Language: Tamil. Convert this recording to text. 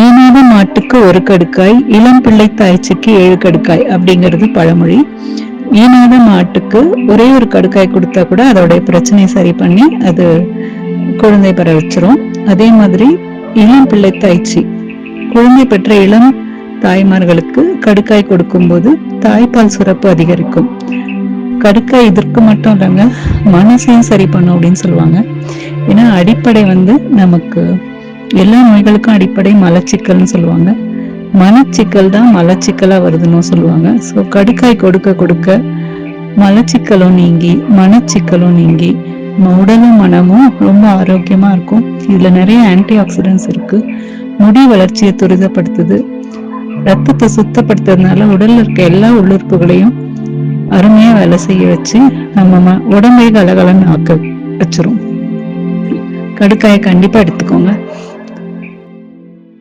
ஈனாத மாட்டுக்கு ஒரு கடுக்காய், இளம் பிள்ளை தாய்ச்சிக்கு 7 கடுக்காய் அப்படிங்கிறது பழமொழி. ஈனாத மாட்டுக்கு ஒரே ஒரு கடுக்காய் கொடுத்தா கூட அதோடைய பிரச்சனையை சரி பண்ணி அது குழந்தை பெற வச்சிரும். அதே மாதிரி இளம் பிள்ளை தாய்ச்சி, குழந்தை பெற்ற இளம் தாய்மார்களுக்கு கடுக்காய் கொடுக்கும்போது தாய்ப்பால் சுரப்பு அதிகரிக்கும். கடுக்காய் இதற்கு மட்டும் இல்லைங்க, மனசையும் சரி பண்ணும் அப்படின்னு சொல்லுவாங்க. ஏன்னா அடிப்படை நமக்கு எல்லா நோய்களுக்கும் அடிப்படை மலச்சிக்கல்னு சொல்லுவாங்க. மனச்சிக்கல் தான் மலச்சிக்கலா வருதுன்னு சொல்லுவாங்க. ஸோ கடுக்காய் கொடுக்க கொடுக்க மலச்சிக்கலும் நீங்கி மனச்சிக்கலும் நீங்கி உடலும் மனமும் ரொம்ப ஆரோக்கியமா இருக்கும். இதுல நிறைய ஆன்டி ஆக்சிடென்ட்ஸ் இருக்கு. முடி வளர்ச்சியை துரிதப்படுத்துது. ரத்தத்தை சுத்தப்படுத்துறதுனால உடல்ல இருக்க எல்லா உள்ளுறுப்புகளையும் அருமையா வேலை செய்ய வச்சு நம்ம உடம்பை கலகலன்னு ஆக்க வச்சிரும். கடுக்காயை கண்டிப்பா எடுத்துக்கோங்க.